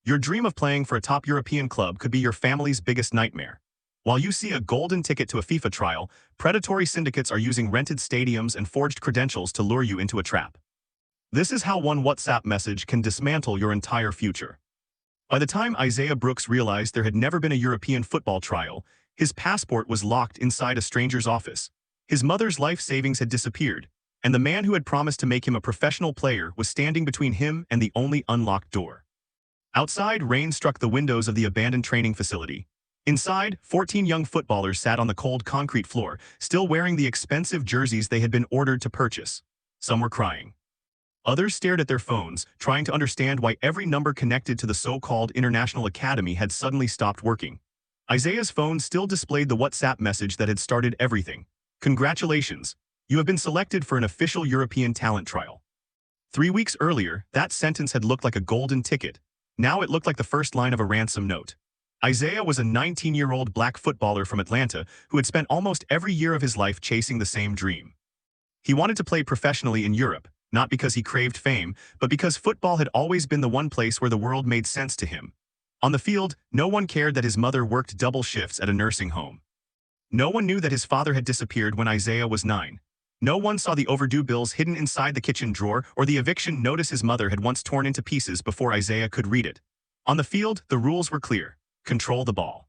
Your dream of playing for a top European club could be your family's biggest nightmare. While you see a golden ticket to a FIFA trial, predatory syndicates are using rented stadiums and forged credentials to lure you into a trap. This is how one WhatsApp message can dismantle your entire future. By the time Isaiah Brooks realized there had never been a European football trial, his passport was locked inside a stranger's office. His mother's life savings had disappeared, and the man who had promised to make him a professional player was standing between him and the only unlocked door. Outside, rain struck the windows of the abandoned training facility. Inside, 14 young footballers sat on the cold concrete floor, still wearing the expensive jerseys they had been ordered to purchase. Some were crying. Others stared at their phones, trying to understand why every number connected to the so-called International Academy had suddenly stopped working. Isaiah's phone still displayed the WhatsApp message that had started everything. Congratulations, you have been selected for an official European talent trial. 3 weeks earlier, that sentence had looked like a golden ticket. Now it looked like the first line of a ransom note. Isaiah was a 19-year-old black footballer from Atlanta who had spent almost every year of his life chasing the same dream. He wanted to play professionally in Europe, not because he craved fame, but because football had always been the one place where the world made sense to him. On the field, no one cared that his mother worked double shifts at a nursing home. No one knew that his father had disappeared when Isaiah was 9. No one saw the overdue bills hidden inside the kitchen drawer or the eviction notice his mother had once torn into pieces before Isaiah could read it. On the field, the rules were clear. Control the ball.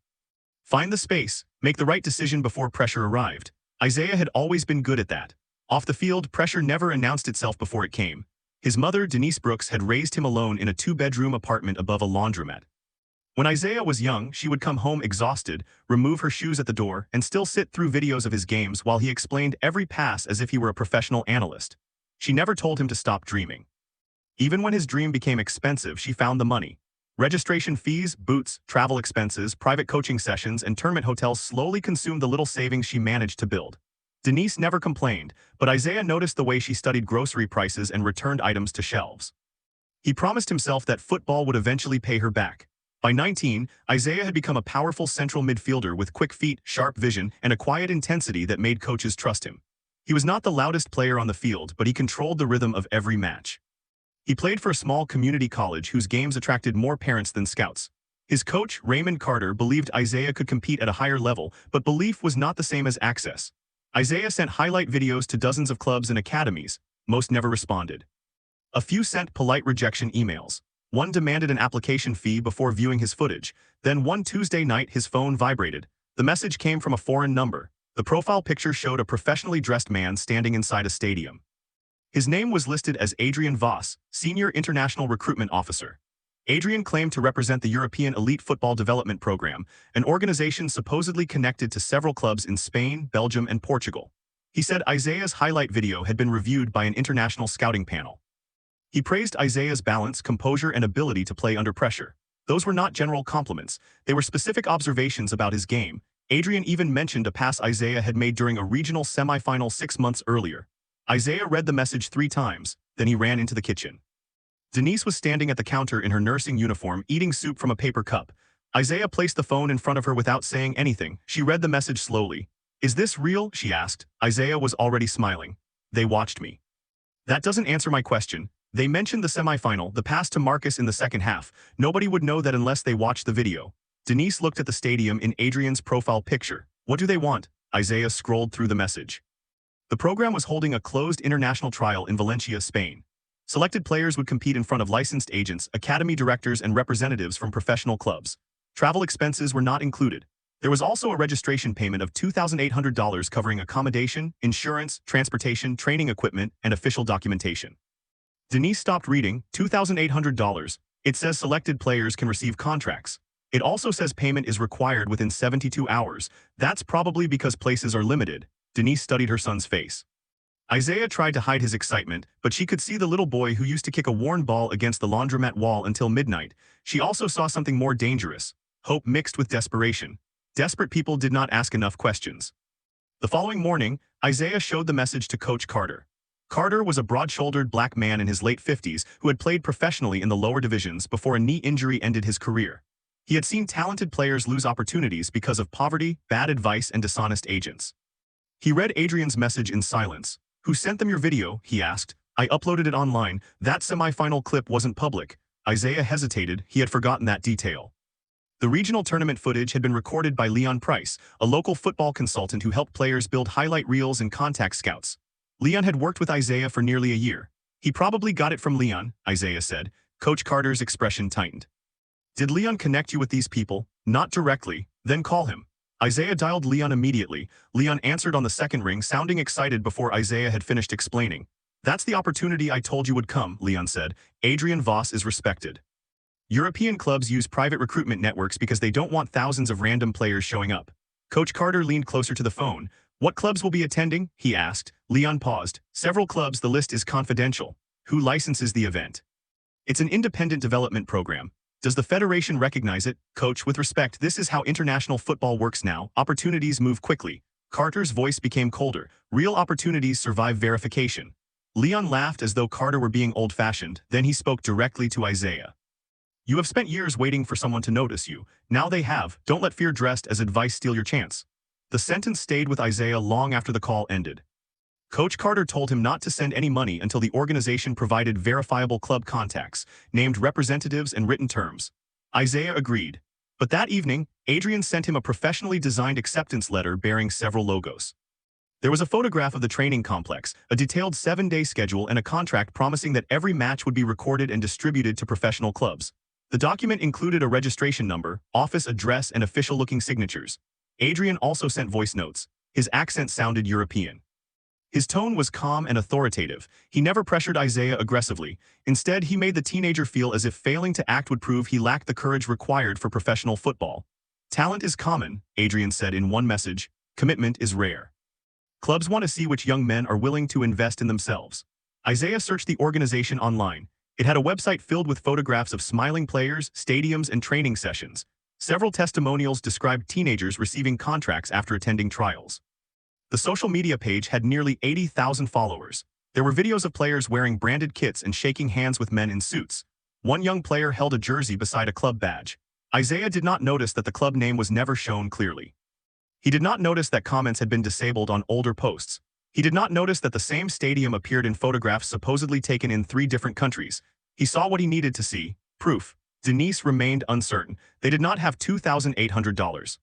Find the space, make the right decision before pressure arrived. Isaiah had always been good at that. Off the field, pressure never announced itself before it came. His mother, Denise Brooks, had raised him alone in a 2-bedroom apartment above a laundromat. When Isaiah was young, she would come home exhausted, remove her shoes at the door, and still sit through videos of his games while he explained every pass as if he were a professional analyst. She never told him to stop dreaming. Even when his dream became expensive, she found the money. Registration fees, boots, travel expenses, private coaching sessions, and tournament hotels slowly consumed the little savings she managed to build. Denise never complained, but Isaiah noticed the way she studied grocery prices and returned items to shelves. He promised himself that football would eventually pay her back. By 19, Isaiah had become a powerful central midfielder with quick feet, sharp vision, and a quiet intensity that made coaches trust him. He was not the loudest player on the field, but he controlled the rhythm of every match. He played for a small community college whose games attracted more parents than scouts. His coach, Raymond Carter, believed Isaiah could compete at a higher level, but belief was not the same as access. Isaiah sent highlight videos to dozens of clubs and academies. Most never responded. A few sent polite rejection emails. One demanded an application fee before viewing his footage. Then one Tuesday night his phone vibrated. The message came from a foreign number. The profile picture showed a professionally dressed man standing inside a stadium. His name was listed as Adrian Voss, Senior International Recruitment Officer. Adrian claimed to represent the European Elite Football Development Program, an organization supposedly connected to several clubs in Spain, Belgium, and Portugal. He said Isaiah's highlight video had been reviewed by an international scouting panel. He praised Isaiah's balance, composure, and ability to play under pressure. Those were not general compliments. They were specific observations about his game. Adrian even mentioned a pass Isaiah had made during a regional semifinal 6 months earlier. Isaiah read the message 3 times, then he ran into the kitchen. Denise was standing at the counter in her nursing uniform, eating soup from a paper cup. Isaiah placed the phone in front of her without saying anything. She read the message slowly. "Is this real?" she asked. Isaiah was already smiling. "They watched me." "That doesn't answer my question. They mentioned the semifinal, the pass to Marcus in the second half. Nobody would know that unless they watched the video." Denise looked at the stadium in Adrian's profile picture. "What do they want?" Isaiah scrolled through the message. The program was holding a closed international trial in Valencia, Spain. Selected players would compete in front of licensed agents, academy directors, and representatives from professional clubs. Travel expenses were not included. There was also a registration payment of $2,800 covering accommodation, insurance, transportation, training equipment, and official documentation. Denise stopped reading. $2,800. It says selected players can receive contracts. It also says payment is required within 72 hours. That's probably because places are limited. Denise studied her son's face. Isaiah tried to hide his excitement, but she could see the little boy who used to kick a worn ball against the laundromat wall until midnight. She also saw something more dangerous, hope mixed with desperation. Desperate people did not ask enough questions. The following morning, Isaiah showed the message to Coach Carter. Carter was a broad-shouldered black man in his late 50s who had played professionally in the lower divisions before a knee injury ended his career. He had seen talented players lose opportunities because of poverty, bad advice, and dishonest agents. He read Adrian's message in silence. "Who sent them your video?" he asked. "I uploaded it online. That semi-final clip wasn't public." Isaiah hesitated, he had forgotten that detail. The regional tournament footage had been recorded by Leon Price, a local football consultant who helped players build highlight reels and contact scouts. Leon had worked with Isaiah for nearly a year. He probably got it from Leon, Isaiah said. Coach Carter's expression tightened. Did Leon connect you with these people? Not directly, then call him. Isaiah dialed Leon immediately. Leon answered on the second ring, sounding excited before Isaiah had finished explaining. That's the opportunity I told you would come, Leon said. Adrian Voss is respected. European clubs use private recruitment networks because they don't want thousands of random players showing up. Coach Carter leaned closer to the phone. What clubs will be attending? He asked. Leon paused. Several clubs, the list is confidential. Who licenses the event? It's an independent development program. Does the federation recognize it? Coach, with respect, this is how international football works now. Opportunities move quickly. Carter's voice became colder. Real opportunities survive verification. Leon laughed as though Carter were being old-fashioned. Then he spoke directly to Isaiah. You have spent years waiting for someone to notice you. Now they have. Don't let fear dressed as advice steal your chance. The sentence stayed with Isaiah long after the call ended. Coach Carter told him not to send any money until the organization provided verifiable club contacts, named representatives and written terms. Isaiah agreed. But that evening, Adrian sent him a professionally designed acceptance letter bearing several logos. There was a photograph of the training complex, a detailed 7-day schedule, and a contract promising that every match would be recorded and distributed to professional clubs. The document included a registration number, office address, and official-looking signatures. Adrian also sent voice notes. His accent sounded European. His tone was calm and authoritative. He never pressured Isaiah aggressively. Instead, he made the teenager feel as if failing to act would prove he lacked the courage required for professional football. Talent is common, Adrian said in one message. Commitment is rare. Clubs want to see which young men are willing to invest in themselves. Isaiah searched the organization online. It had a website filled with photographs of smiling players, stadiums, and training sessions. Several testimonials described teenagers receiving contracts after attending trials. The social media page had nearly 80,000 followers. There were videos of players wearing branded kits and shaking hands with men in suits. One young player held a jersey beside a club badge. Isaiah did not notice that the club name was never shown clearly. He did not notice that comments had been disabled on older posts. He did not notice that the same stadium appeared in photographs supposedly taken in 3 different countries. He saw what he needed to see. Proof. Denise remained uncertain. They did not have $2,800.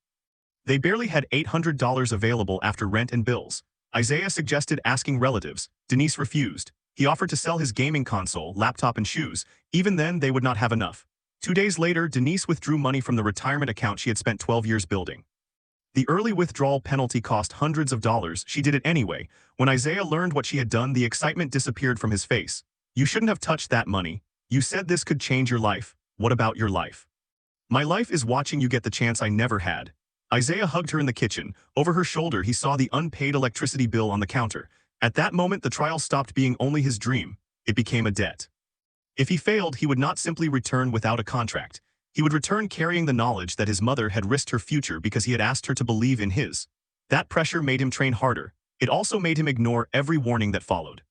They barely had $800 available after rent and bills. Isaiah suggested asking relatives. Denise refused. He offered to sell his gaming console, laptop, and shoes. Even then, they would not have enough. 2 days later, Denise withdrew money from the retirement account she had spent 12 years building. The early withdrawal penalty cost hundreds of dollars. She did it anyway. When Isaiah learned what she had done, the excitement disappeared from his face. You shouldn't have touched that money. You said this could change your life. What about your life? My life is watching you get the chance I never had. Isaiah hugged her in the kitchen. Over her shoulder, he saw the unpaid electricity bill on the counter. At that moment, the trial stopped being only his dream. It became a debt. If he failed, he would not simply return without a contract. He would return carrying the knowledge that his mother had risked her future because he had asked her to believe in his. That pressure made him train harder. It also made him ignore every warning that followed.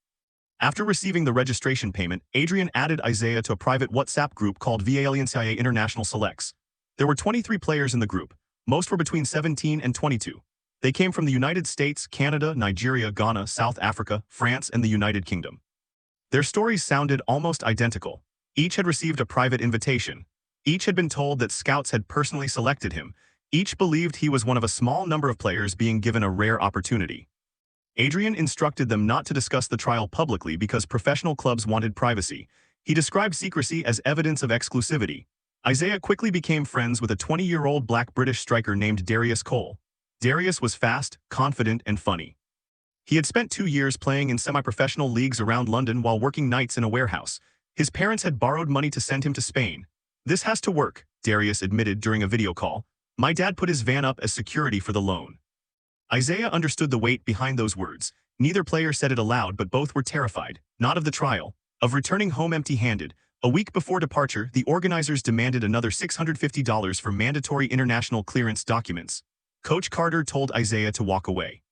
After receiving the registration payment, Adrian added Isaiah to a private WhatsApp group called VALNCIA International Selects. There were 23 players in the group. Most were between 17 and 22. They came from the United States, Canada, Nigeria, Ghana, South Africa, France, and the United Kingdom. Their stories sounded almost identical. Each had received a private invitation. Each had been told that scouts had personally selected him. Each believed he was one of a small number of players being given a rare opportunity. Adrian instructed them not to discuss the trial publicly because professional clubs wanted privacy. He described secrecy as evidence of exclusivity. Isaiah quickly became friends with a 20-year-old black British striker named Darius Cole. Darius was fast, confident, and funny. He had spent 2 years playing in semi-professional leagues around London while working nights in a warehouse. His parents had borrowed money to send him to Spain. This has to work, Darius admitted during a video call. My dad put his van up as security for the loan. Isaiah understood the weight behind those words. Neither player said it aloud, but both were terrified, not of the trial, of returning home empty-handed. A week before departure, the organizers demanded another $650 for mandatory international clearance documents. Coach Carter told Isaiah to walk away.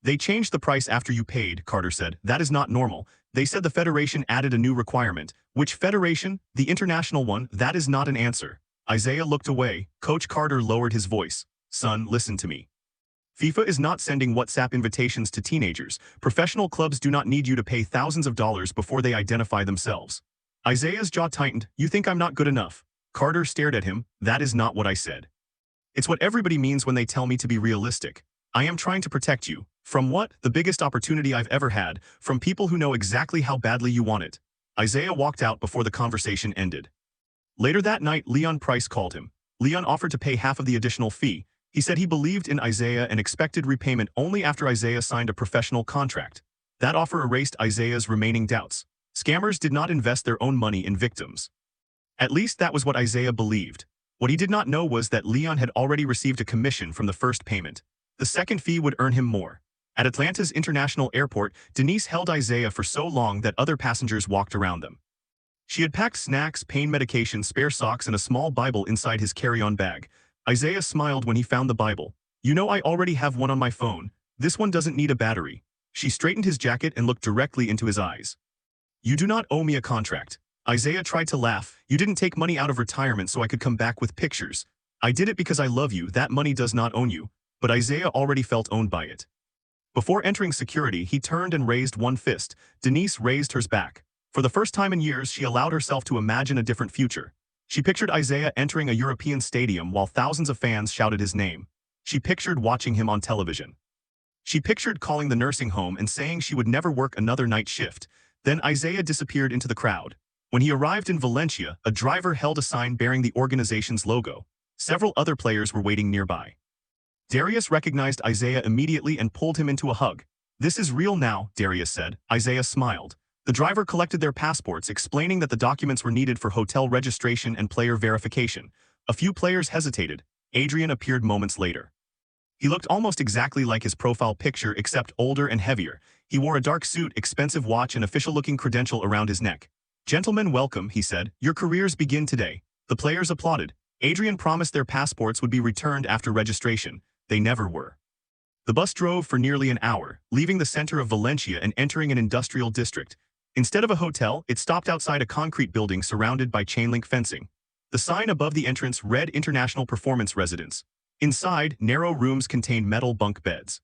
They changed the price after you paid, Carter said. That is not normal. They said the federation added a new requirement. Which federation? The international one. That is not an answer. Isaiah looked away. Coach Carter lowered his voice. Son, listen to me. FIFA is not sending WhatsApp invitations to teenagers. Professional clubs do not need you to pay thousands of dollars before they identify themselves. Isaiah's jaw tightened. You think I'm not good enough? Carter stared at him. That is not what I said. It's what everybody means when they tell me to be realistic. I am trying to protect you. From what? The biggest opportunity I've ever had, from people who know exactly how badly you want it. Isaiah walked out before the conversation ended. Later that night, Leon Price called him. Leon offered to pay half of the additional fee. He said he believed in Isaiah and expected repayment only after Isaiah signed a professional contract. That offer erased Isaiah's remaining doubts. Scammers did not invest their own money in victims. At least that was what Isaiah believed. What he did not know was that Leon had already received a commission from the first payment. The second fee would earn him more. At Atlanta's International Airport, Denise held Isaiah for so long that other passengers walked around them. She had packed snacks, pain medication, spare socks, and a small Bible inside his carry-on bag. Isaiah smiled when he found the Bible. You know, I already have one on my phone. This one doesn't need a battery. She straightened his jacket and looked directly into his eyes. You do not owe me a contract. Isaiah tried to laugh. You didn't take money out of retirement so I could come back with pictures. I did it because I love you. That money does not own you. But Isaiah already felt owned by it. Before entering security, he turned and raised one fist. Denise raised hers back. For the first time in years, she allowed herself to imagine a different future. She pictured Isaiah entering a European stadium while thousands of fans shouted his name. She pictured watching him on television. She pictured calling the nursing home and saying she would never work another night shift. Then Isaiah disappeared into the crowd. When he arrived in Valencia, a driver held a sign bearing the organization's logo. Several other players were waiting nearby. Darius recognized Isaiah immediately and pulled him into a hug. This is real now, Darius said. Isaiah smiled. The driver collected their passports, explaining that the documents were needed for hotel registration and player verification. A few players hesitated. Adrian appeared moments later. He looked almost exactly like his profile picture except older and heavier. He wore a dark suit, expensive watch, and official-looking credential around his neck. Gentlemen, welcome, he said. Your careers begin today. The players applauded. Adrian promised their passports would be returned after registration. They never were. The bus drove for nearly an hour, leaving the center of Valencia and entering an industrial district. Instead of a hotel, it stopped outside a concrete building surrounded by chain-link fencing. The sign above the entrance read International Performance Residence. Inside, narrow rooms contained metal bunk beds.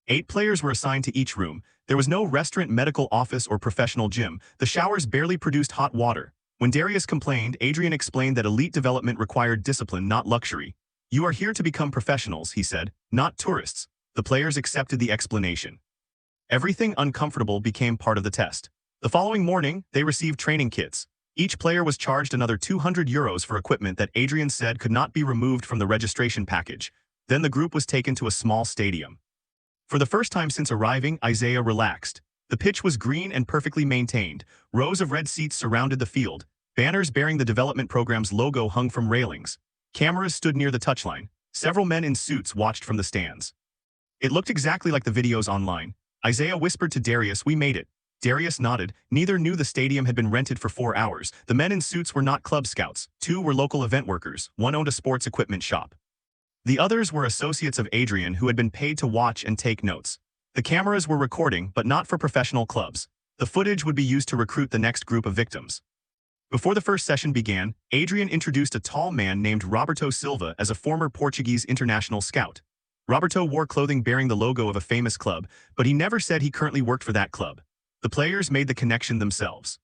8 players were assigned to each room. There was no restaurant, medical office, or professional gym. The showers barely produced hot water. When Darius complained, Adrian explained that elite development required discipline, not luxury. You are here to become professionals, he said, not tourists. The players accepted the explanation. Everything uncomfortable became part of the test. The following morning, they received training kits. Each player was charged another €200 for equipment that Adrian said could not be removed from the registration package. Then the group was taken to a small stadium. For the first time since arriving, Isaiah relaxed. The pitch was green and perfectly maintained. Rows of red seats surrounded the field. Banners bearing the development program's logo hung from railings. Cameras stood near the touchline. Several men in suits watched from the stands. It looked exactly like the videos online. Isaiah whispered to Darius, "We made it." Darius nodded. Neither knew the stadium had been rented for 4 hours. The men in suits were not club scouts. 2 were local event workers. 1 owned a sports equipment shop. The others were associates of Adrian who had been paid to watch and take notes. The cameras were recording, but not for professional clubs. The footage would be used to recruit the next group of victims. Before the first session began, Adrian introduced a tall man named Roberto Silva as a former Portuguese international scout. Roberto wore clothing bearing the logo of a famous club, but he never said he currently worked for that club. The players made the connection themselves.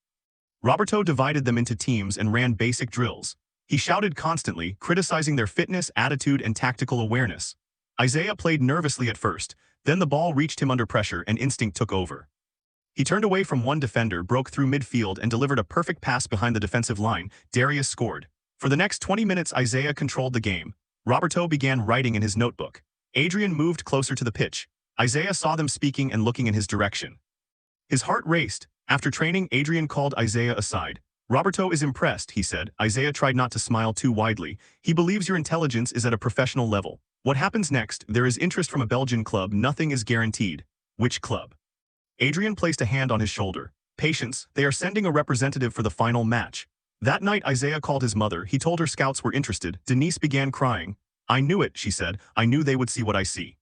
Roberto divided them into teams and ran basic drills. He shouted constantly, criticizing their fitness, attitude, and tactical awareness. Isaiah played nervously at first, then the ball reached him under pressure and instinct took over. He turned away from one defender, broke through midfield, and delivered a perfect pass behind the defensive line. Darius scored. For the next 20 minutes, Isaiah controlled the game. Roberto began writing in his notebook. Adrian moved closer to the pitch. Isaiah saw them speaking and looking in his direction. His heart raced. After training, Adrian called Isaiah aside. Roberto is impressed, he said. Isaiah tried not to smile too widely. He believes your intelligence is at a professional level. What happens next? There is interest from a Belgian club. Nothing is guaranteed. Which club? Adrian placed a hand on his shoulder. Patience, they are sending a representative for the final match. That night, Isaiah called his mother. He told her scouts were interested. Denise began crying. I knew it, she said. I knew they would see what I see.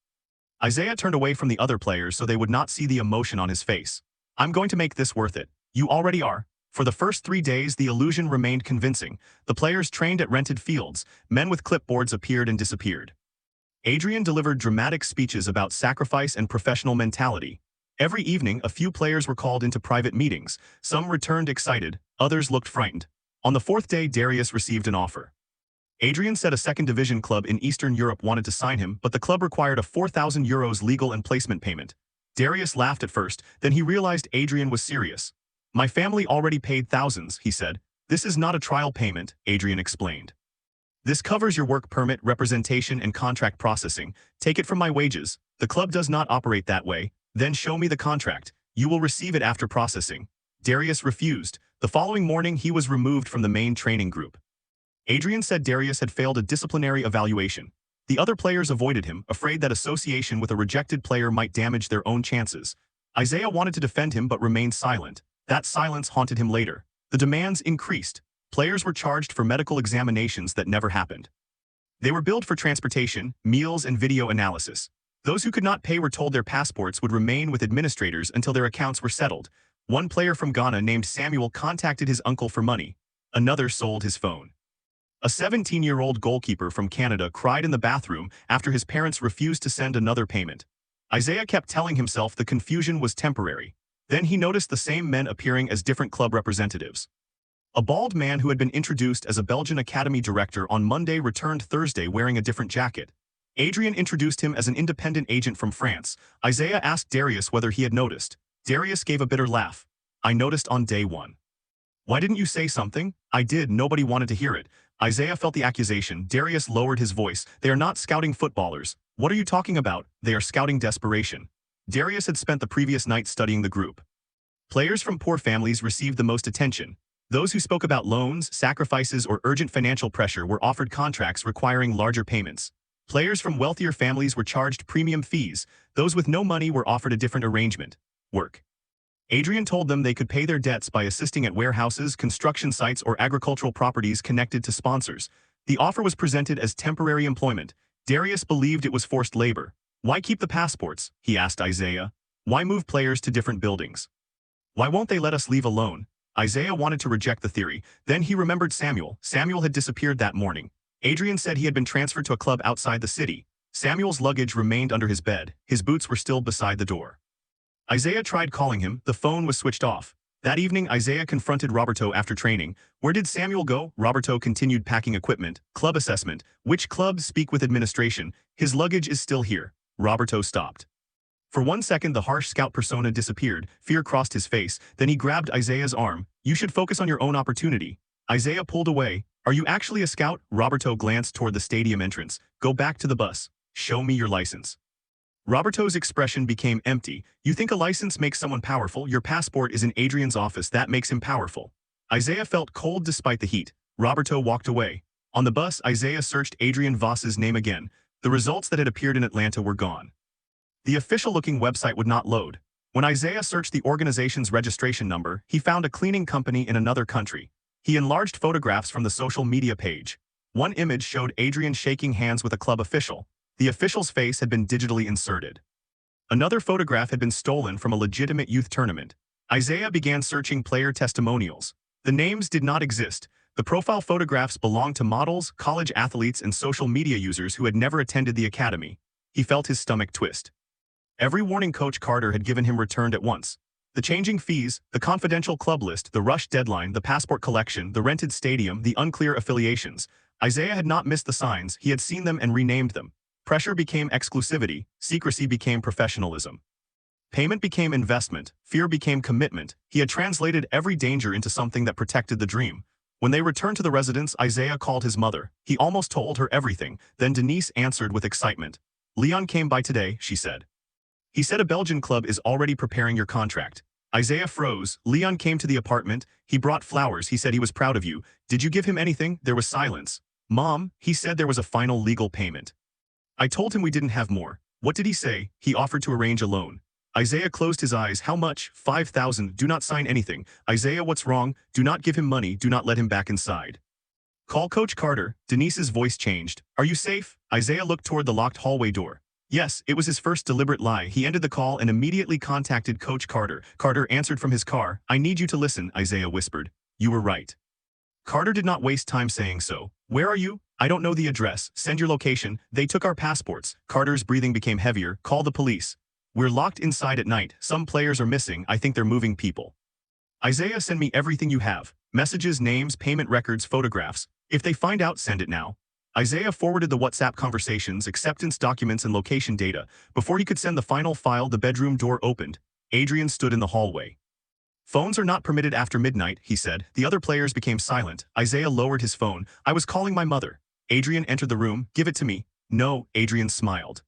Isaiah turned away from the other players so they would not see the emotion on his face. I'm going to make this worth it. You already are. For the first 3 days, the illusion remained convincing. The players trained at rented fields. Men with clipboards appeared and disappeared. Adrian delivered dramatic speeches about sacrifice and professional mentality. Every evening, a few players were called into private meetings. Some returned excited, others looked frightened. On the fourth day, Darius received an offer. Adrian said a second division club in Eastern Europe wanted to sign him, but the club required a €4,000 legal and placement payment. Darius laughed at first, then he realized Adrian was serious. My family already paid thousands, he said. This is not a trial payment, Adrian explained. This covers your work permit, representation, and contract processing. Take it from my wages. The club does not operate that way. Then show me the contract. You will receive it after processing. Darius refused. The following morning, he was removed from the main training group. Adrian said Darius had failed a disciplinary evaluation. The other players avoided him, afraid that association with a rejected player might damage their own chances. Isaiah wanted to defend him but remained silent. That silence haunted him later. The demands increased. Players were charged for medical examinations that never happened. They were billed for transportation, meals, and video analysis. Those who could not pay were told their passports would remain with administrators until their accounts were settled. One player from Ghana named Samuel contacted his uncle for money. Another sold his phone. A 17-year-old goalkeeper from Canada cried in the bathroom after his parents refused to send another payment. Isaiah kept telling himself the confusion was temporary. Then he noticed the same men appearing as different club representatives. A bald man who had been introduced as a Belgian academy director on Monday returned Thursday wearing a different jacket. Adrian introduced him as an independent agent from France. Isaiah asked Darius whether he had noticed. Darius gave a bitter laugh. I noticed on day one. Why didn't you say something? I did, nobody wanted to hear it. Isaiah felt the accusation. Darius lowered his voice. They are not scouting footballers. What are you talking about? They are scouting desperation. Darius had spent the previous night studying the group. Players from poor families received the most attention. Those who spoke about loans, sacrifices, or urgent financial pressure were offered contracts requiring larger payments. Players from wealthier families were charged premium fees. Those with no money were offered a different arrangement. Work. Adrian told them they could pay their debts by assisting at warehouses, construction sites, or agricultural properties connected to sponsors. The offer was presented as temporary employment. Darius believed it was forced labor. Why keep the passports? He asked Isaiah. Why move players to different buildings? Why won't they let us leave alone? Isaiah wanted to reject the theory. Then he remembered Samuel. Samuel had disappeared that morning. Adrian said he had been transferred to a club outside the city. Samuel's luggage remained under his bed. His boots were still beside the door. Isaiah tried calling him. The phone was switched off. That evening, Isaiah confronted Roberto after training. Where did Samuel go? Roberto continued packing equipment. Club assessment. Which club? Speak with administration. His luggage is still here. Roberto stopped. For 1 second, the harsh scout persona disappeared. Fear crossed his face. Then he grabbed Isaiah's arm. You should focus on your own opportunity. Isaiah pulled away. Are you actually a scout? Roberto glanced toward the stadium entrance. Go back to the bus. Show me your license. Roberto's expression became empty. You think a license makes someone powerful? Your passport is in Adrian's office. That makes him powerful. Isaiah felt cold despite the heat. Roberto walked away. On the bus, Isaiah searched Adrian Voss's name again. The results that had appeared in Atlanta were gone. The official-looking website would not load. When Isaiah searched the organization's registration number, he found a cleaning company in another country. He enlarged photographs from the social media page. One image showed Adrian shaking hands with a club official. The official's face had been digitally inserted. Another photograph had been stolen from a legitimate youth tournament. Isaiah began searching player testimonials. The names did not exist. The profile photographs belonged to models, college athletes, and social media users who had never attended the academy. He felt his stomach twist. Every warning Coach Carter had given him returned at once. The changing fees, the confidential club list, the rushed deadline, the passport collection, the rented stadium, the unclear affiliations. Isaiah had not missed the signs. He had seen them and renamed them. Pressure became exclusivity, secrecy became professionalism. Payment became investment, fear became commitment. He had translated every danger into something that protected the dream. When they returned to the residence, Isaiah called his mother. He almost told her everything. Then Denise answered with excitement. Leon came by today, she said. He said a Belgian club is already preparing your contract. Isaiah froze. Leon came to the apartment. He brought flowers. He said he was proud of you. Did you give him anything? There was silence. Mom, he said there was a final legal payment. I told him we didn't have more. What did he say? He offered to arrange a loan. Isaiah closed his eyes. How much? 5,000. Do not sign anything. Isaiah, what's wrong? Do not give him money. Do not let him back inside. Call Coach Carter. Denise's voice changed. Are you safe? Isaiah looked toward the locked hallway door. Yes, it was his first deliberate lie. He ended the call and immediately contacted Coach Carter. Carter answered from his car. I need you to listen, Isaiah whispered. You were right. Carter did not waste time saying so. Where are you? I don't know the address. Send your location. They took our passports. Carter's breathing became heavier. Call the police. We're locked inside at night. Some players are missing. I think they're moving people. Isaiah, send me everything you have. Messages, names, payment records, photographs. If they find out, send it now. Isaiah forwarded the WhatsApp conversations, acceptance documents, and location data. Before he could send the final file, the bedroom door opened. Adrian stood in the hallway. Phones are not permitted after midnight, he said. The other players became silent. Isaiah lowered his phone. I was calling my mother. Adrian entered the room. Give it to me. No, Adrian smiled.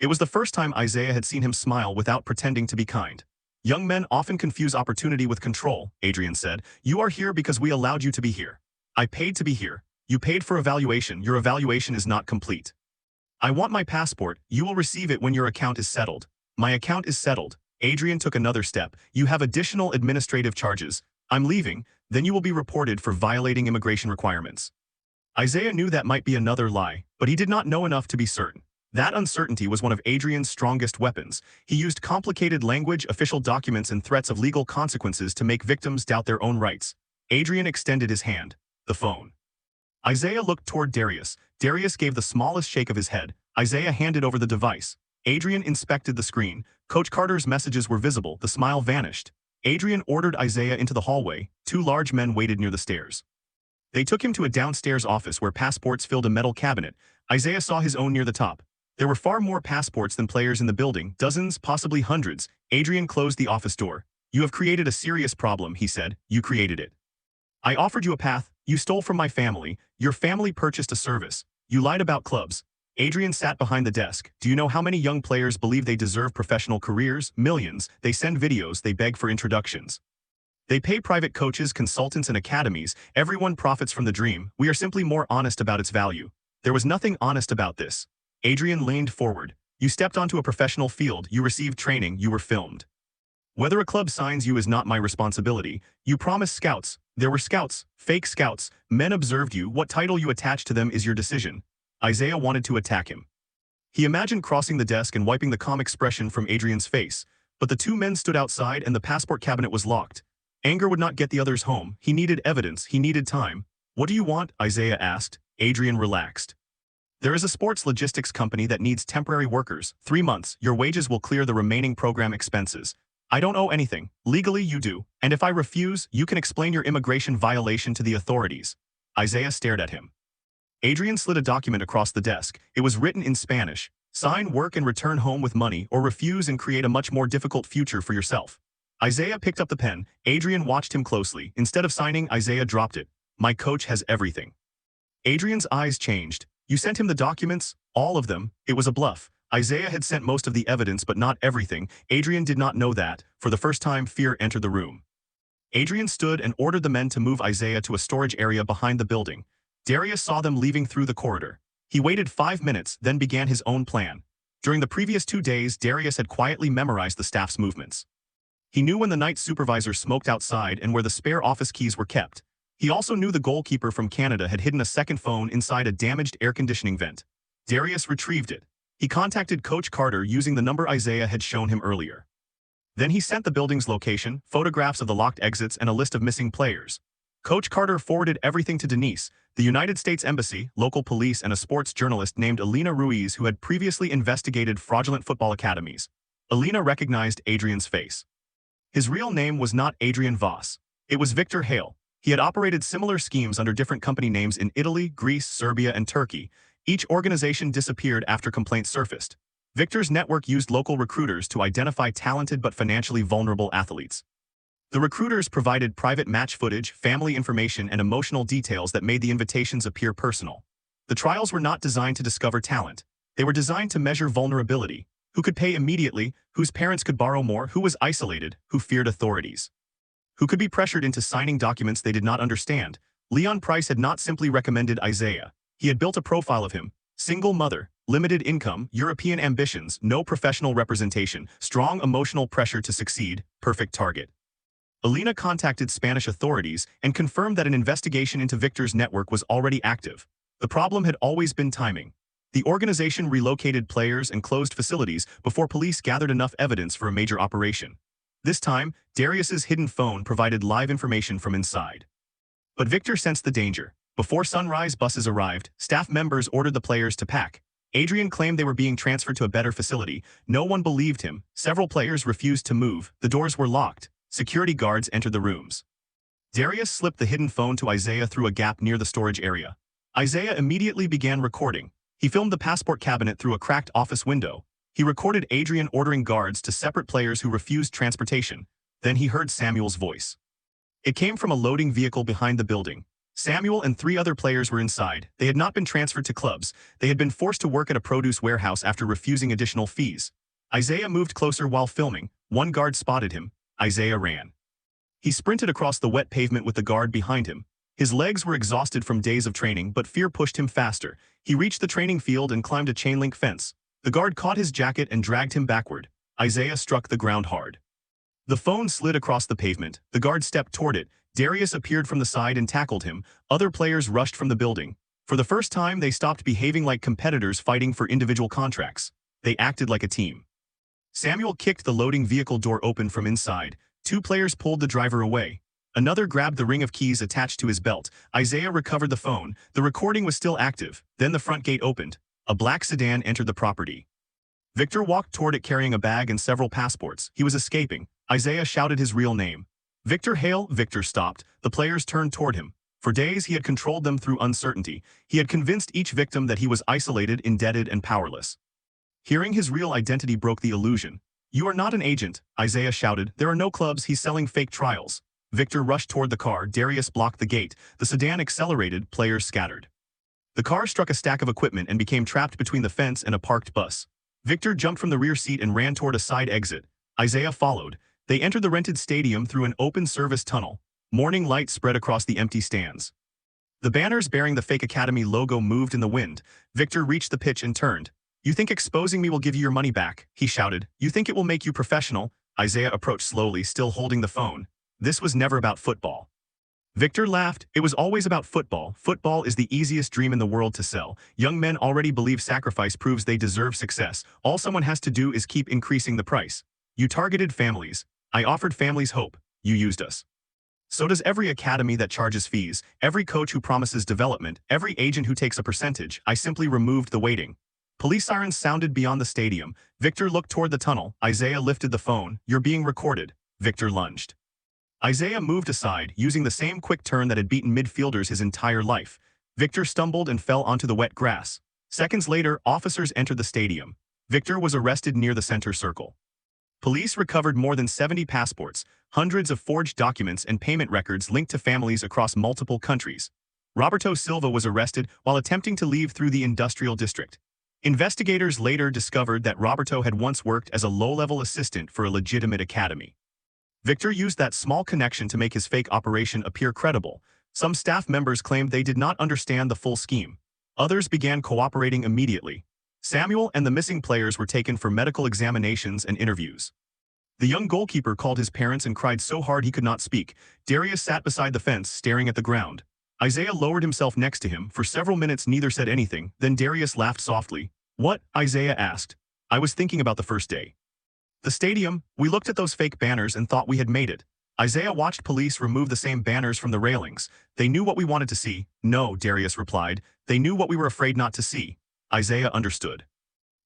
It was the first time Isaiah had seen him smile without pretending to be kind. Young men often confuse opportunity with control, Adrian said. You are here because we allowed you to be here. I paid to be here. You paid for evaluation. Your evaluation is not complete. I want my passport. You will receive it when your account is settled. My account is settled. Adrian took another step. You have additional administrative charges. I'm leaving. Then you will be reported for violating immigration requirements. Isaiah knew that might be another lie, but he did not know enough to be certain. That uncertainty was one of Adrian's strongest weapons. He used complicated language, official documents, and threats of legal consequences to make victims doubt their own rights. Adrian extended his hand. The phone. Isaiah looked toward Darius. Darius gave the smallest shake of his head. Isaiah handed over the device. Adrian inspected the screen. Coach Carter's messages were visible. The smile vanished. Adrian ordered Isaiah into the hallway. Two large men waited near the stairs. They took him to a downstairs office where passports filled a metal cabinet. Isaiah saw his own near the top. There were far more passports than players in the building, dozens, possibly hundreds. Adrian closed the office door. You have created a serious problem, he said. You created it. I offered you a path. You stole from my family. Your family purchased a service. You lied about clubs. Adrian sat behind the desk. Do you know how many young players believe they deserve professional careers? Millions. They send videos. They beg for introductions. They pay private coaches, consultants, and academies. Everyone profits from the dream. We are simply more honest about its value. There was nothing honest about this. Adrian leaned forward. You stepped onto a professional field. You received training. You were filmed. Whether a club signs you is not my responsibility. You promised scouts. There were scouts, fake scouts. Men observed you. What title you attach to them is your decision. Isaiah wanted to attack him. He imagined crossing the desk and wiping the calm expression from Adrian's face. But the two men stood outside and the passport cabinet was locked. Anger would not get the others home. He needed evidence. He needed time. What do you want? Isaiah asked. Adrian relaxed. There is a sports logistics company that needs temporary workers. 3 months. Your wages will clear the remaining program expenses. I don't owe anything. Legally, you do. And if I refuse, you can explain your immigration violation to the authorities. Isaiah stared at him. Adrian slid a document across the desk. It was written in Spanish. Sign, work, and return home with money, or refuse and create a much more difficult future for yourself. Isaiah picked up the pen. Adrian watched him closely. Instead of signing, Isaiah dropped it. My coach has everything. Adrian's eyes changed. You sent him the documents? All of them. It was a bluff. Isaiah had sent most of the evidence but not everything. Adrian did not know that. For the first time, fear entered the room. Adrian stood and ordered the men to move Isaiah to a storage area behind the building. Darius saw them leaving through the corridor. He waited 5 minutes, then began his own plan. During the previous 2 days, Darius had quietly memorized the staff's movements. He knew when the night supervisor smoked outside and where the spare office keys were kept. He also knew the goalkeeper from Canada had hidden a second phone inside a damaged air conditioning vent. Darius retrieved it. He contacted Coach Carter using the number Isaiah had shown him earlier. Then he sent the building's location, photographs of the locked exits, and a list of missing players. Coach Carter forwarded everything to Denise, the United States Embassy, local police, and a sports journalist named Alina Ruiz who had previously investigated fraudulent football academies. Alina recognized Adrian's face. His real name was not Adrian Voss. It was Victor Hale. He had operated similar schemes under different company names in Italy, Greece, Serbia, and Turkey. Each organization disappeared after complaints surfaced. Victor's network used local recruiters to identify talented but financially vulnerable athletes. The recruiters provided private match footage, family information, and emotional details that made the invitations appear personal. The trials were not designed to discover talent. They were designed to measure vulnerability. Who could pay immediately, whose parents could borrow more, who was isolated, who feared authorities. Who could be pressured into signing documents they did not understand. Leon Price had not simply recommended Isaiah. He had built a profile of him. Single mother, limited income, European ambitions, no professional representation, strong emotional pressure to succeed, perfect target. Alina contacted Spanish authorities and confirmed that an investigation into Victor's network was already active. The problem had always been timing. The organization relocated players and closed facilities before police gathered enough evidence for a major operation. This time, Darius's hidden phone provided live information from inside. But Victor sensed the danger. Before sunrise buses arrived, staff members ordered the players to pack. Adrian claimed they were being transferred to a better facility. No one believed him. Several players refused to move. The doors were locked. Security guards entered the rooms. Darius slipped the hidden phone to Isaiah through a gap near the storage area. Isaiah immediately began recording. He filmed the passport cabinet through a cracked office window. He recorded Adrian ordering guards to separate players who refused transportation. Then he heard Samuel's voice. It came from a loading vehicle behind the building. Samuel and 3 other players were inside. They had not been transferred to clubs. They had been forced to work at a produce warehouse after refusing additional fees. Isaiah moved closer while filming. One guard spotted him. Isaiah ran. He sprinted across the wet pavement with the guard behind him. His legs were exhausted from days of training, but fear pushed him faster. He reached the training field and climbed a chain-link fence. The guard caught his jacket and dragged him backward. Isaiah struck the ground hard. The phone slid across the pavement. The guard stepped toward it. Darius appeared from the side and tackled him. Other players rushed from the building. For the first time, they stopped behaving like competitors fighting for individual contracts. They acted like a team. Samuel kicked the loading vehicle door open from inside. 2 players pulled the driver away. Another grabbed the ring of keys attached to his belt. Isaiah recovered the phone. The recording was still active. Then the front gate opened. A black sedan entered the property. Victor walked toward it carrying a bag and several passports. He was escaping. Isaiah shouted his real name. Victor Hale. Victor stopped. The players turned toward him. For days he had controlled them through uncertainty. He had convinced each victim that he was isolated, indebted, and powerless. Hearing his real identity broke the illusion. "You are not an agent," Isaiah shouted. "There are no clubs. He's selling fake trials." Victor rushed toward the car. Darius blocked the gate. The sedan accelerated. Players scattered. The car struck a stack of equipment and became trapped between the fence and a parked bus. Victor jumped from the rear seat and ran toward a side exit. Isaiah followed. They entered the rented stadium through an open-service tunnel. Morning light spread across the empty stands. The banners bearing the fake Academy logo moved in the wind. Victor reached the pitch and turned. "You think exposing me will give you your money back?" he shouted. "You think it will make you professional?" Isaiah approached slowly, still holding the phone. "This was never about football." Victor laughed. "It was always about football. Football is the easiest dream in the world to sell. Young men already believe sacrifice proves they deserve success. All someone has to do is keep increasing the price. You targeted families. I offered families hope. You used us. So does every academy that charges fees, every coach who promises development, every agent who takes a percentage. I simply removed the waiting." Police sirens sounded beyond the stadium. Victor looked toward the tunnel. Isaiah lifted the phone. "You're being recorded." Victor lunged. Isaiah moved aside, using the same quick turn that had beaten midfielders his entire life. Victor stumbled and fell onto the wet grass. Seconds later, officers entered the stadium. Victor was arrested near the center circle. Police recovered more than 70 passports, hundreds of forged documents and payment records linked to families across multiple countries. Roberto Silva was arrested while attempting to leave through the industrial district. Investigators later discovered that Roberto had once worked as a low-level assistant for a legitimate academy. Victor used that small connection to make his fake operation appear credible. Some staff members claimed they did not understand the full scheme. Others began cooperating immediately. Samuel and the missing players were taken for medical examinations and interviews. The young goalkeeper called his parents and cried so hard he could not speak. Darius sat beside the fence, staring at the ground. Isaiah lowered himself next to him. For several minutes neither said anything. Then Darius laughed softly. "What?" Isaiah asked. "I was thinking about the first day. The stadium, we looked at those fake banners and thought we had made it." Isaiah watched police remove the same banners from the railings. "They knew what we wanted to see." "No," Darius replied. "They knew what we were afraid not to see." Isaiah understood.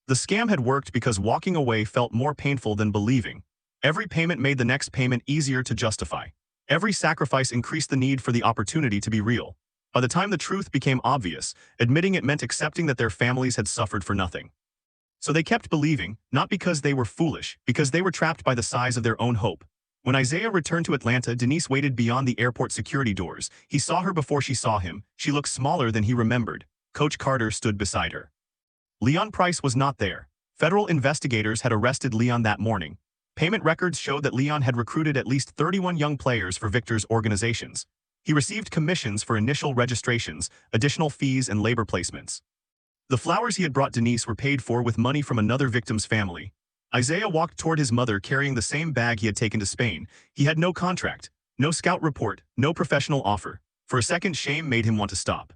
The scam had worked because walking away felt more painful than believing. Every payment made the next payment easier to justify. Every sacrifice increased the need for the opportunity to be real. By the time the truth became obvious, admitting it meant accepting that their families had suffered for nothing. So they kept believing, not because they were foolish, because they were trapped by the size of their own hope. When Isaiah returned to Atlanta, Denise waited beyond the airport security doors. He saw her before she saw him. She looked smaller than he remembered. Coach Carter stood beside her. Leon Price was not there. Federal investigators had arrested Leon that morning. Payment records showed that Leon had recruited at least 31 young players for Victor's organizations. He received commissions for initial registrations, additional fees, and labor placements. The flowers he had brought Denise were paid for with money from another victim's family. Isaiah walked toward his mother carrying the same bag he had taken to Spain. He had no contract, no scout report, no professional offer. For a second, shame made him want to stop.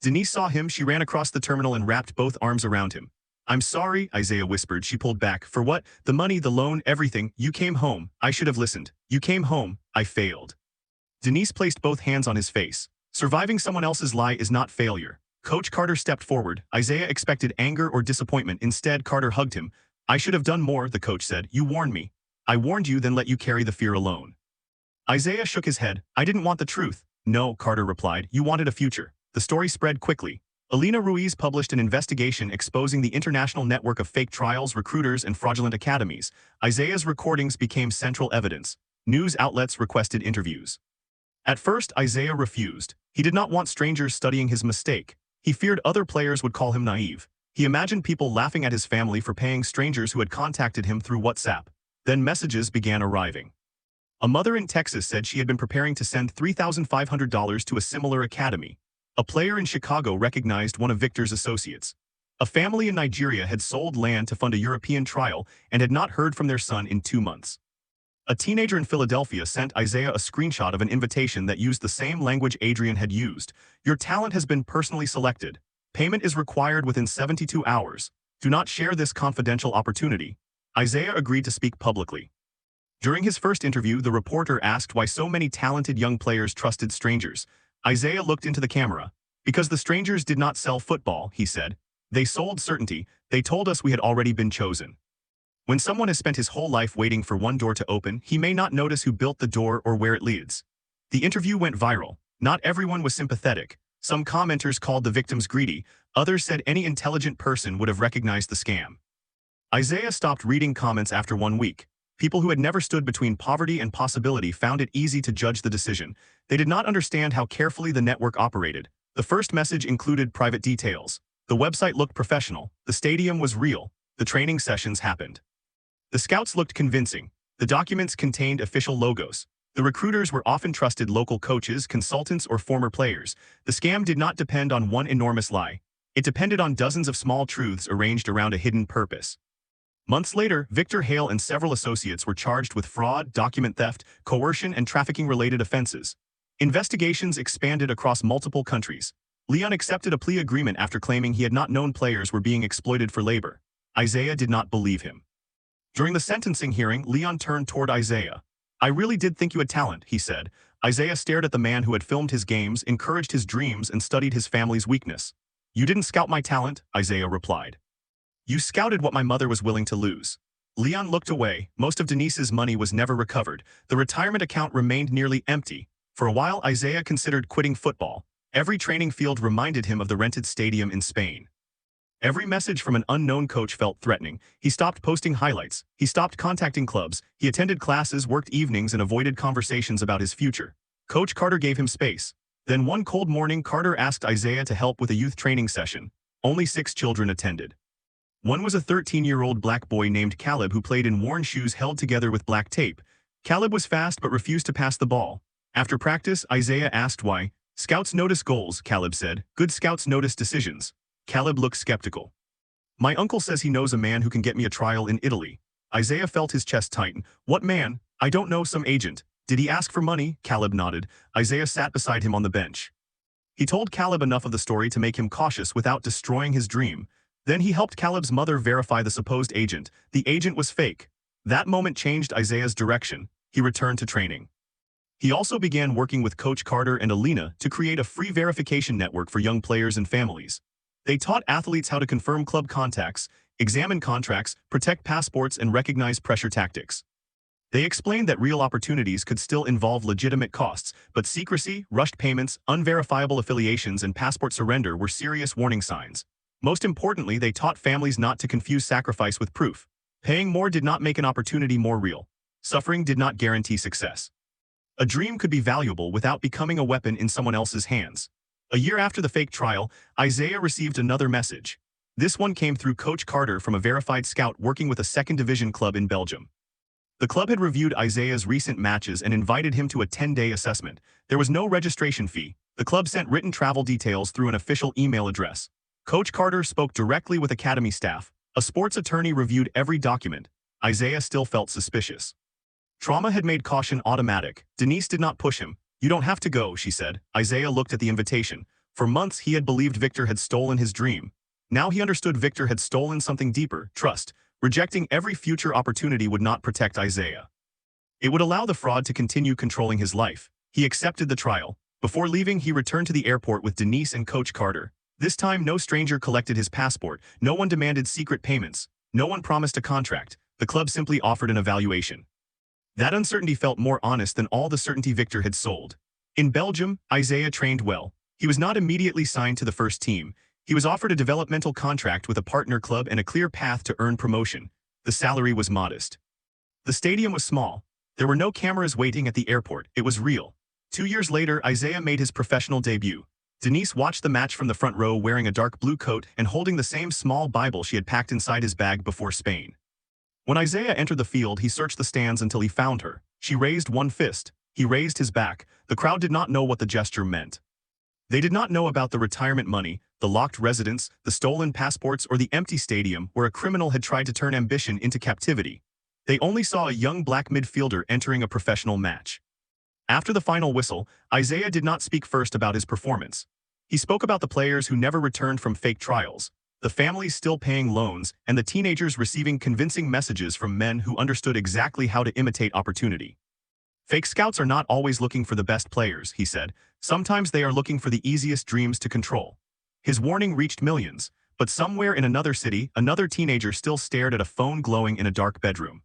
Denise saw him. She ran across the terminal and wrapped both arms around him. "I'm sorry," Isaiah whispered. She pulled back. "For what? The money, the loan, everything. You came home. I should have listened. You came home. I failed." Denise placed both hands on his face. "Surviving someone else's lie is not failure. Coach Carter stepped forward. Isaiah expected anger or disappointment. Instead, Carter hugged him. "I should have done more," the coach said. "You warned me. I warned you, then let you carry the fear alone." Isaiah shook his head. "I didn't want the truth." "No," Carter replied. "You wanted a future." The story spread quickly. Alina Ruiz published an investigation exposing the international network of fake trials, recruiters, and fraudulent academies. Isaiah's recordings became central evidence. News outlets requested interviews. At first, Isaiah refused. He did not want strangers studying his mistake. He feared other players would call him naive. He imagined people laughing at his family for paying strangers who had contacted him through WhatsApp. Then messages began arriving. A mother in Texas said she had been preparing to send $3,500 to a similar academy. A player in Chicago recognized one of Victor's associates. A family in Nigeria had sold land to fund a European trial and had not heard from their son in 2 months. A teenager in Philadelphia sent Isaiah a screenshot of an invitation that used the same language Adrian had used. "Your talent has been personally selected. Payment is required within 72 hours. Do not share this confidential opportunity." Isaiah agreed to speak publicly. During his first interview, the reporter asked why so many talented young players trusted strangers. Isaiah looked into the camera. "Because the strangers did not sell football," he said. "They sold certainty. They told us we had already been chosen." When someone has spent his whole life waiting for one door to open, he may not notice who built the door or where it leads. The interview went viral. Not everyone was sympathetic. Some commenters called the victims greedy. Others said any intelligent person would have recognized the scam. Isaiah stopped reading comments after 1 week. People who had never stood between poverty and possibility found it easy to judge the decision. They did not understand how carefully the network operated. The first message included private details. The website looked professional. The stadium was real. The training sessions happened. The scouts looked convincing. The documents contained official logos. The recruiters were often trusted local coaches, consultants, or former players. The scam did not depend on one enormous lie. It depended on dozens of small truths arranged around a hidden purpose. Months later, Victor Hale and several associates were charged with fraud, document theft, coercion, and trafficking-related offenses. Investigations expanded across multiple countries. Leon accepted a plea agreement after claiming he had not known players were being exploited for labor. Isaiah did not believe him. During the sentencing hearing, Leon turned toward Isaiah. "I really did think you had talent," he said. Isaiah stared at the man who had filmed his games, encouraged his dreams, and studied his family's weakness. "You didn't scout my talent," Isaiah replied. "You scouted what my mother was willing to lose." Leon looked away. Most of Denise's money was never recovered. The retirement account remained nearly empty. For a while, Isaiah considered quitting football. Every training field reminded him of the rented stadium in Spain. Every message from an unknown coach felt threatening. He stopped posting highlights. He stopped contacting clubs. He attended classes, worked evenings, and avoided conversations about his future. Coach Carter gave him space. Then one cold morning, Carter asked Isaiah to help with a youth training session. Only 6 children attended. One was a 13-year-old black boy named Caleb who played in worn shoes held together with black tape. Caleb was fast but refused to pass the ball. After practice, Isaiah asked why. "Scouts notice goals," Caleb said. "Good scouts notice decisions." Caleb looked skeptical. "My uncle says he knows a man who can get me a trial in Italy." Isaiah felt his chest tighten. "What man?" "I don't know, some agent." "Did he ask for money?" Caleb nodded. Isaiah sat beside him on the bench. He told Caleb enough of the story to make him cautious without destroying his dream. Then he helped Caleb's mother verify the supposed agent. The agent was fake. That moment changed Isaiah's direction. He returned to training. He also began working with Coach Carter and Alina to create a free verification network for young players and families. They taught athletes how to confirm club contacts, examine contracts, protect passports, and recognize pressure tactics. They explained that real opportunities could still involve legitimate costs, but secrecy, rushed payments, unverifiable affiliations, and passport surrender were serious warning signs. Most importantly, they taught families not to confuse sacrifice with proof. Paying more did not make an opportunity more real. Suffering did not guarantee success. A dream could be valuable without becoming a weapon in someone else's hands. A year after the fake trial, Isaiah received another message. This one came through Coach Carter from a verified scout working with a second-division club in Belgium. The club had reviewed Isaiah's recent matches and invited him to a 10-day assessment. There was no registration fee. The club sent written travel details through an official email address. Coach Carter spoke directly with academy staff. A sports attorney reviewed every document. Isaiah still felt suspicious. Trauma had made caution automatic. Denise did not push him. "You don't have to go," she said. Isaiah looked at the invitation. For months, he had believed Victor had stolen his dream. Now he understood Victor had stolen something deeper, trust. Rejecting every future opportunity would not protect Isaiah. It would allow the fraud to continue controlling his life. He accepted the trial. Before leaving, he returned to the airport with Denise and Coach Carter. This time, no stranger collected his passport, no one demanded secret payments, no one promised a contract, the club simply offered an evaluation. That uncertainty felt more honest than all the certainty Victor had sold. In Belgium, Isaiah trained well. He was not immediately signed to the first team. He was offered a developmental contract with a partner club and a clear path to earn promotion. The salary was modest. The stadium was small. There were no cameras waiting at the airport. It was real. 2 years later, Isaiah made his professional debut. Denise watched the match from the front row wearing a dark blue coat and holding the same small Bible she had packed inside his bag before Spain. When Isaiah entered the field, he searched the stands until he found her. She raised one fist. He raised his back. The crowd did not know what the gesture meant. They did not know about the retirement money, the locked residence, the stolen passports, or the empty stadium where a criminal had tried to turn ambition into captivity. They only saw a young black midfielder entering a professional match. After the final whistle, Isaiah did not speak first about his performance. He spoke about the players who never returned from fake trials, the families still paying loans, and the teenagers receiving convincing messages from men who understood exactly how to imitate opportunity. Fake scouts are not always looking for the best players, he said. Sometimes they are looking for the easiest dreams to control. His warning reached millions, but somewhere in another city, another teenager still stared at a phone glowing in a dark bedroom.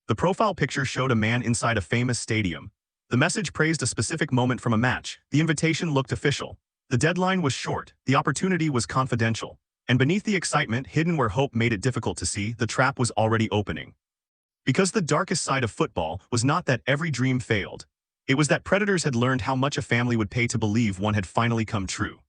The profile picture showed a man inside a famous stadium. The message praised a specific moment from a match. The invitation looked official. The deadline was short. The opportunity was confidential. And beneath the excitement, hidden where hope made it difficult to see, the trap was already opening. Because the darkest side of football was not that every dream failed. It was that predators had learned how much a family would pay to believe one had finally come true.